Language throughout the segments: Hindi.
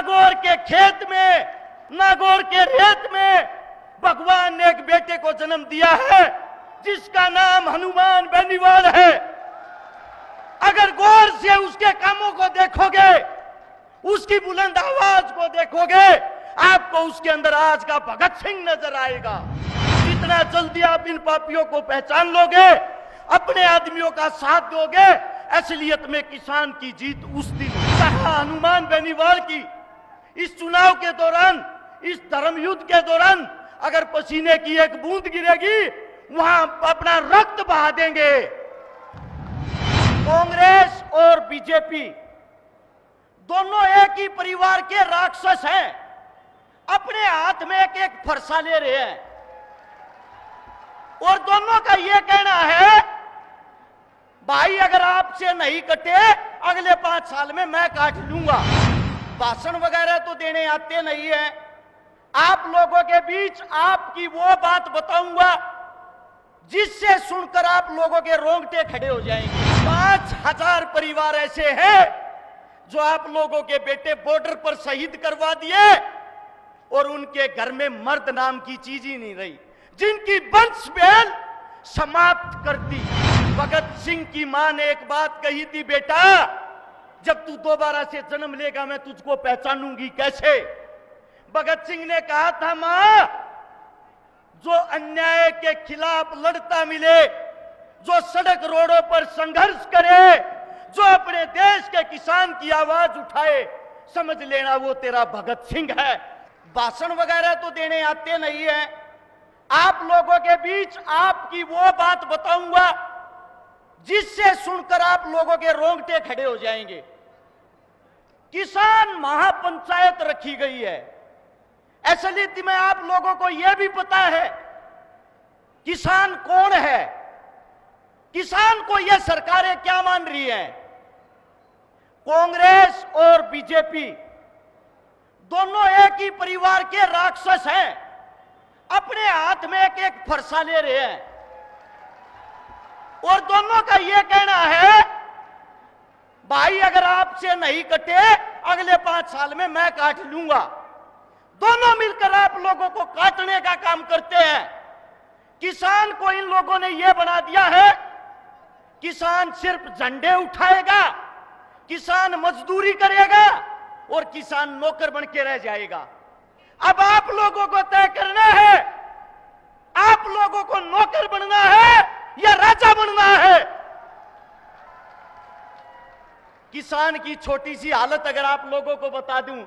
नागौर के खेत में, नागौर के रेत में भगवान ने एक बेटे को जन्म दिया है जिसका नाम हनुमान बेनीवाल है। अगर गौर से उसके कामों को देखोगे, उसकी बुलंद आवाज को देखोगे, आपको उसके अंदर आज का भगत सिंह नजर आएगा। जितना जल्दी आप इन पापियों को पहचान लोगे, अपने आदमियों का साथ दोगे, असलियत में किसान की जीत उस दिन। कहा हनुमान बेनीवाल की इस चुनाव के दौरान, इस धर्म युद्ध के दौरान अगर पसीने की एक बूंद गिरेगी, वहां अपना रक्त बहा देंगे। कांग्रेस और बीजेपी दोनों एक ही परिवार के राक्षस हैं। अपने हाथ में एक एक फरसा ले रहे हैं और दोनों का यह कहना है, भाई अगर आपसे नहीं कटे अगले 5 साल में मैं काट लूंगा। भाषण वगैरह तो देने आते नहीं है। आप लोगों के बीच आपकी वो बात बताऊंगा जिससे सुनकर आप लोगों के रोंगटे खड़े हो जाएंगे। 5000 परिवार ऐसे हैं जो आप लोगों के बेटे बॉर्डर पर शहीद करवा दिए और उनके घर में मर्द नाम की चीज ही नहीं रही, जिनकी वंश बेल समाप्त कर दी। भगत सिंह की मां ने एक बात कही थी, बेटा जब तू दोबारा से जन्म लेगा मैं तुझको पहचानूंगी कैसे। भगत सिंह ने कहा था, मां जो अन्याय के खिलाफ लड़ता मिले, जो सड़क रोडों पर संघर्ष करे, जो अपने देश के किसान की आवाज उठाए, समझ लेना वो तेरा भगत सिंह है। भाषण वगैरह तो देने आते नहीं है। आप लोगों के बीच आपकी वो बात बताऊंगा जिससे सुनकर आप लोगों के रोंगटे खड़े हो जाएंगे। किसान महापंचायत रखी गई है। असलियत में आप लोगों को यह भी पता है किसान कौन है, किसान को यह सरकारें क्या मान रही हैं। कांग्रेस और बीजेपी दोनों एक ही परिवार के राक्षस हैं। अपने हाथ में एक एक फरसा ले रहे हैं और दोनों का यह कहना है, भाई अगर आपसे नहीं कटे अगले 5 साल में मैं काट लूंगा। दोनों मिलकर आप लोगों को काटने का काम करते हैं। किसान को इन लोगों ने यह बना दिया है, किसान सिर्फ झंडे उठाएगा, किसान मजदूरी करेगा और किसान नौकर बन के रह जाएगा। अब आप लोगों को तय करना है, आप लोगों को नौकर बनना है या राजा बनना है। किसान की छोटी सी हालत अगर आप लोगों को बता दूं,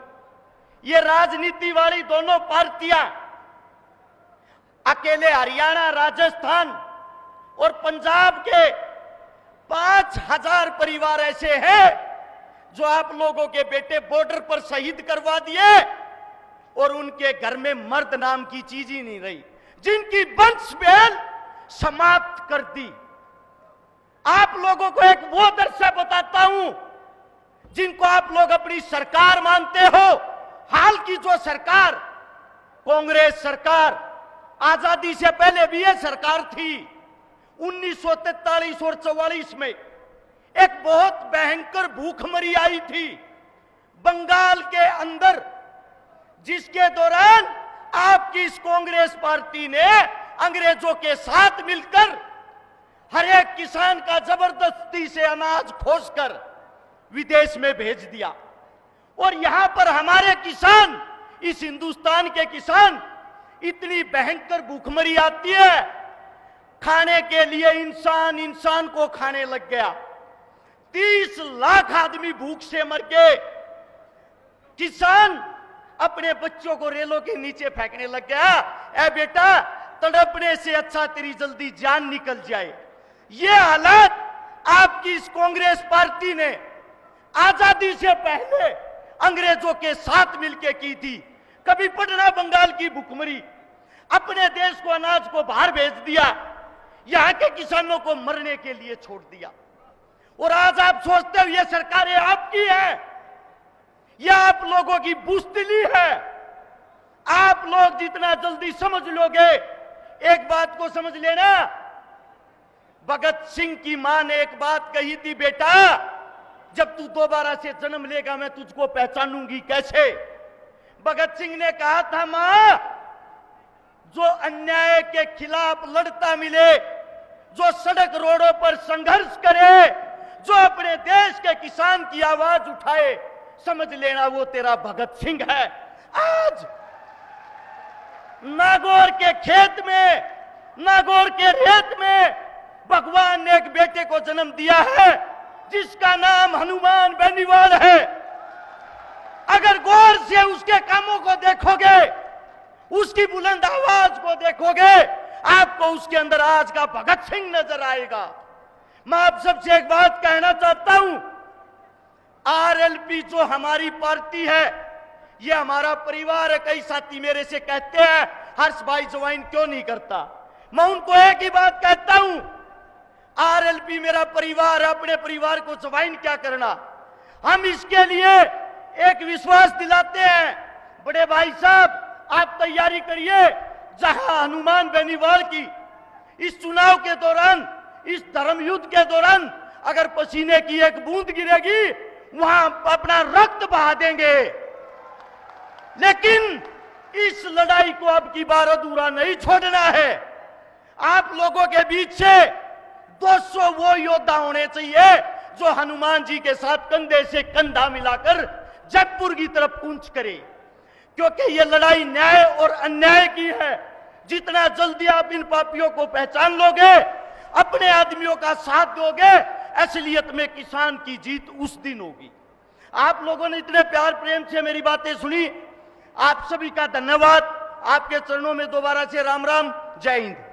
ये राजनीति वाली दोनों पार्टियां अकेले हरियाणा, राजस्थान और पंजाब के 5000 परिवार ऐसे हैं जो आप लोगों के बेटे बॉर्डर पर शहीद करवा दिए और उनके घर में मर्द नाम की चीज ही नहीं रही, जिनकी वंश बेल समाप्त कर दी। आप लोगों को एक वो दृश्य बताता हूं जिनको आप लोग अपनी सरकार मानते हो। हाल की जो सरकार, कांग्रेस सरकार, आजादी से पहले भी यह सरकार थी। 1943 और 44 में एक बहुत भयंकर भूखमरी आई थी बंगाल के अंदर, जिसके दौरान आपकी इस कांग्रेस पार्टी ने अंग्रेजों के साथ मिलकर हर एक किसान का जबरदस्ती से अनाज खोसकर विदेश में भेज दिया। और यहां पर हमारे किसान, इस हिंदुस्तान के किसान, इतनी भयंकर भूखमरी आती है, खाने के लिए इंसान को खाने लग गया। 30 लाख आदमी भूख से मर गए। किसान अपने बच्चों को रेलों के नीचे फेंकने लग गया। ए बेटा, तड़पने से अच्छा तेरी जल्दी जान निकल जाए। ये हालात आपकी इस कांग्रेस पार्टी ने आजादी से पहले अंग्रेजों के साथ मिलकर की थी। कभी पटना बंगाल की भूखमरी, अपने देश को अनाज को बाहर भेज दिया, यहां के किसानों को मरने के लिए छोड़ दिया। और आज आप सोचते हो ये सरकारें आपकी है, यह आप लोगों की बुज़दिली है। आप लोग जितना जल्दी समझ लोगे, एक बात को समझ लेना, भगत सिंह की मां ने एक बात कही थी, बेटा जब तू दोबारा से जन्म लेगा मैं तुझको पहचानूंगी कैसे। भगत सिंह ने कहा था, मां, जो अन्याय के खिलाफ लड़ता मिले, जो सड़क रोडों पर संघर्ष करे, जो अपने देश के किसान की आवाज उठाए, समझ लेना वो तेरा भगत सिंह है। आज नागौर के खेत में, नागौर के रेत में भगवान ने एक बेटे को जन्म दिया है जिसका नाम हनुमान बेनीवाल है। अगर गौर से उसके कामों को देखोगे, उसकी बुलंद आवाज को देखोगे, आपको उसके अंदर आज का भगत सिंह नजर आएगा। मैं आप सबसे एक बात कहना चाहता हूं, आरएलपी जो हमारी पार्टी है, ये हमारा परिवार है। कई साथी मेरे से कहते हैं, हर्ष भाई ज्वाइन क्यों नहीं करता? मैं उनको एक ही बात कहता हूं, आरएलपी मेरा परिवार है, अपने परिवार को ज्वाइन क्या करना। हम इसके लिए एक विश्वास दिलाते हैं, बड़े भाई साहब आप तैयारी करिए, जहां हनुमान बेनीवाल की इस चुनाव के दौरान, इस धर्म युद्ध के दौरान अगर पसीने की एक बूंद गिरेगी, वहां अपना रक्त बहा देंगे। लेकिन इस लड़ाई को अब की बार अधूरा नहीं छोड़ना है। आप लोगों के बीच से 200 वो योद्धा होने चाहिए जो हनुमान जी के साथ कंधे से कंधा मिलाकर जयपुर की तरफ कूच करे, क्योंकि ये लड़ाई न्याय और अन्याय की है। जितना जल्दी आप इन पापियों को पहचान लोगे, अपने आदमियों का साथ दोगे, असलियत में किसान की जीत उस दिन होगी। आप लोगों ने इतने प्यार प्रेम से मेरी बातें सुनी, आप सभी का धन्यवाद। आपके चरणों में दोबारा से राम राम, जय हिंद।